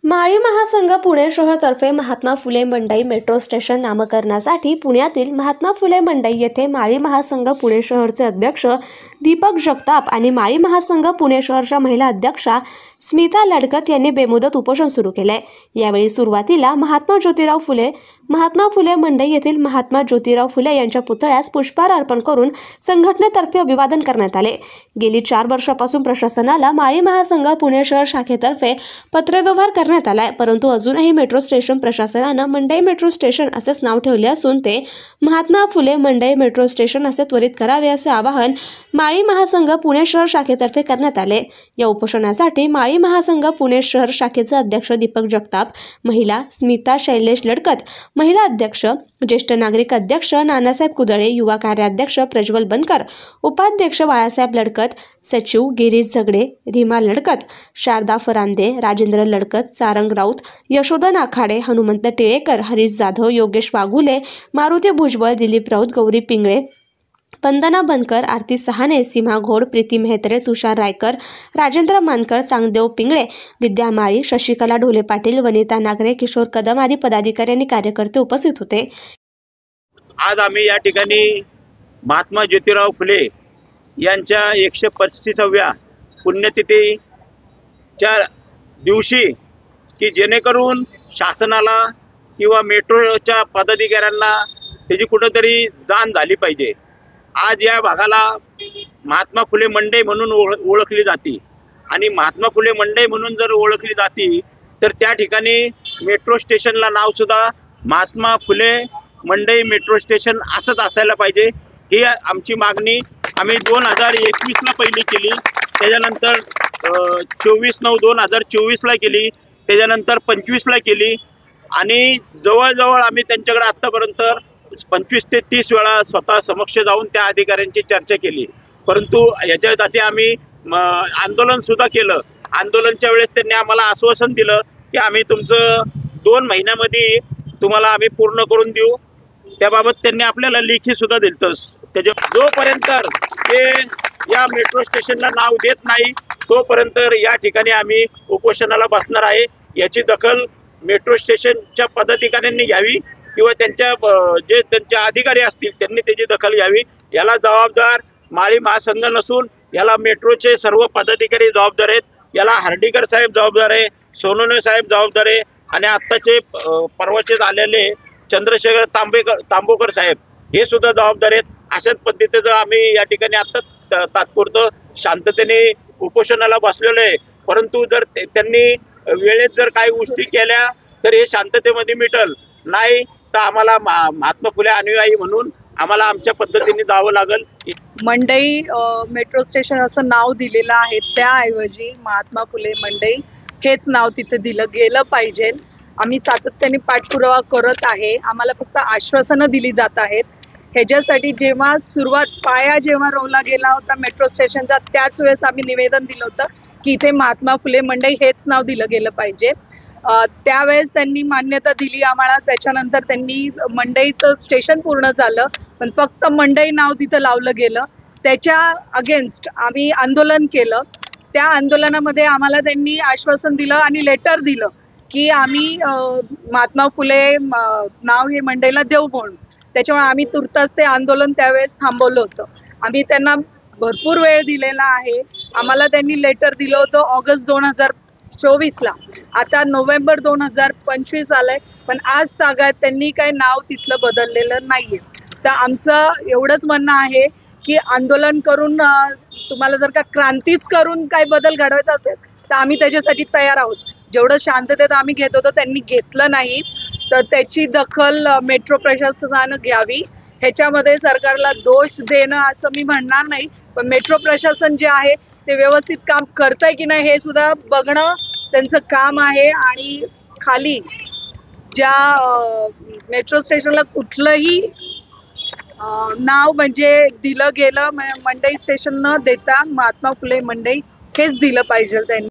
माळी महासंघ पुणे शहरातर्फे महात्मा फुले मंडई metro station नामकरणासाठी पुण्यातील महात्मा फुले मंडई येथे माळी महासंघ पुणे शहरचे अध्यक्ष दीपक जगताप आणि माळी महासंघ पुणे शहरच्या महिला अध्यक्षा स्मिता लडकत यांनी बेमुदत उपोषण सुरू केले। यावेळी सुरुवातीला महात्मा फुले मंडई येथील महात्मा ज्योतिराव फुले यांच्या पुतळ्यास पुष्पहार अर्पण करून संघटनेतर्फे अभिवादन करण्यात आले। गेली 4 वर्षांपासून प्रशासनाला माळी महासंघ पुणे शहर शाखेतर्फे पत्रव्यवहार करण्यात आलाय, परंतु अजूनही मेट्रो स्टेशन प्रशासनाने मंडई मेट्रो स्टेशन असेच नाव ठेवले असून ते महात्मा फुले मंडई मेट्रो स्टेशन असे त्वरित करावे असे आवाहन माळी महासंघ पुणे शहर शाखेतर्फे करण्यात आले। या उपोषणासाठी माळी महासंघ पुणे शहर शाखेचे अध्यक्ष दीपक जगताप, महिला स्मिता शैलेश लडकत, महिला अध्यक्ष ज्येष्ठ नागरिक अध्यक्ष नानासाहेब कुदळे, युवा कार्याध्यक्ष प्रज्वल बनकर, उपाध्यक्ष बाळासाहेब लडकत, सचिव गिरीश झगडे, रीमा लडकत, शारदा फरांदे, राजेंद्र लडकत, सारंग राऊत, यशोदा नाखाडे, हनुमंत टिळेकर, हरीश जाधव, योगेश वाघुले, मारुती भुजबळ, दिलीप राऊत, गौरी पिंगळे, वंदना बनकर, आरती सहाने, सीमा घोड, प्रीती मेहत्रे, तुषार रायकर, राजेंद्र मानकर, चांगदेव पिंगळे, विद्या माळी, शशिकला ढोले पाटील, वनिता नागरे, किशोर कदम आदी पदाधिकारी आणि कार्यकर्ते उपस्थित होते। आज आम्ही या ठिकाणी महात्मा ज्योतिराव फुले यांच्या 135व्या पुण्यतिथीच्या दिवशी की जेणेकरून शासनाला किंवा मेट्रोच्या पदाधिकाऱ्यांना त्याची कुठेतरी जाण झाली पाहिजे। आज या भागाला महात्मा फुले मंडई म्हणून ओळखली जाते आणि महात्मा फुले मंडई म्हणून जर ओळखली जाते तर त्या ठिकाणी मेट्रो स्टेशनला नाव सुद्धा महात्मा फुले मंडई मेट्रो स्टेशन असंच असायला पाहिजे। ही आमची मागणी आम्ही 2021ला पहिली केली, त्याच्यानंतर 24/9/2024ला केली, त्याच्यानंतर 25ला केली आणि जवळजवळ आम्ही त्यांच्याकडे आत्तापर्यंत 25 ते 30 वेळा स्वतः समक्ष जाऊन त्या अधिकाऱ्यांची चर्चा केली, परंतु याच्यासाठी आम्ही आंदोलन सुद्धा केलं। आंदोलनच्या वेळेस त्यांनी आम्हाला आश्वासन दिलं की आम्ही तुमचं 2 महिन्यामध्ये तुम्हाला आम्ही पूर्ण करून देऊ। त्याबाबत त्यांनी आपल्याला लेखी सुद्धा दिलं। त्याच्या जोपर्यंत ते या मेट्रो स्टेशनला नाव देत नाही तोपर्यंत या ठिकाणी आम्ही उपोषणाला बसणार आहे। याची दखल मेट्रो स्टेशनच्या पदाधिकाऱ्यांनी घ्यावी किंवा त्यांचे अधिकारी असतील त्यांनी त्याची दखल घ्यावी। याला जबाबदार माळी महासंघ नसून याला मेट्रोचे सर्व पदाधिकारी जबाबदार आहेत। याला हर्डीकर साहेब जबाबदार आहे, सोनवणे साहेब जबाबदार आहे आणि आत्ताचे परवाचे आलेले चंद्रशेखर तांबोकर साहेब हे सुद्धा जबाबदार आहेत। अशाच पद्धतीचं आम्ही या ठिकाणी आता तात्पुरतं शांततेने उपोषणाला बसलेलो आहे, परंतु जर त्यांनी वेळेत जर काही गोष्टी केल्या तर हे शांततेमध्ये मिटल, नाही तर आम्हाला महात्मा फुले अनुयायी म्हणून आम्हाला आमच्या पद्धतीने जावं लागेल। मंडई मेट्रो स्टेशन असं नाव दिलेलं आहे, त्याऐवजी महात्मा फुले मंडई हेच नाव तिथे दिलं गेलं पाहिजे। आम्ही सातत्याने पाठपुरावा करत आहे, आम्हाला फक्त आश्वासनं दिली जात आहेत। ह्याच्यासाठी जेव्हा पाया रोवला गेला होता मेट्रो स्टेशनचा त्याच वेळेस आम्ही निवेदन दिलं होतं की इथे महात्मा फुले मंडई हेच नाव दिलं गेलं पाहिजे। त्यावेळेस त्यांनी मान्यता दिली आम्हाला, त्याच्यानंतर त्यांनी मंडईचं स्टेशन पूर्ण झालं पण फक्त मंडई नाव तिथं लावलं गेलं। त्याच्या अगेन्स्ट आम्ही आंदोलन केलं। त्या आंदोलनामध्ये आम्हाला त्यांनी आश्वासन दिलं आणि लेटर दिलं की आम्ही महात्मा फुले नाव हे मंडईला देऊ म्हणून। त्याच्यामुळे आम्ही तुर्तास ते आंदोलन त्यावेळेस थांबवलं होतं। आम्ही त्यांना भरपूर वेळ दिलेला आहे। आम्हाला त्यांनी लेटर दिलं होतं ऑगस्ट 2024ला, आता नोव्हेंबर 2025 आलंय पण आज तागायत त्यांनी काही नाव तिथलं बदललेलं नाहीये। तर आमचं एवढंच म्हणणं आहे की आंदोलन करून तुम्हाला जर का क्रांतीच करून काही बदल घडवायचा असेल तर आम्ही त्याच्यासाठी तयार आहोत। जेवढं शांततेत आम्ही घेत होतो त्यांनी घेतलं नाही, तर त्याची दखल मेट्रो प्रशासनानं घ्यावी। ह्याच्यामध्ये सरकारला दोष देणं असं मी म्हणणार नाही, पण मेट्रो प्रशासन जे आहे ते व्यवस्थित काम करतंय की नाही हे सुद्धा बघणं त्यांचं काम आहे। आणि खाली ज्या मेट्रो स्टेशनला कुठलंही नाव म्हणजे दिलं गेलं मंडई स्टेशन न देता महात्मा फुले मंडई हेच दिलं पाहिजे त्यांनी।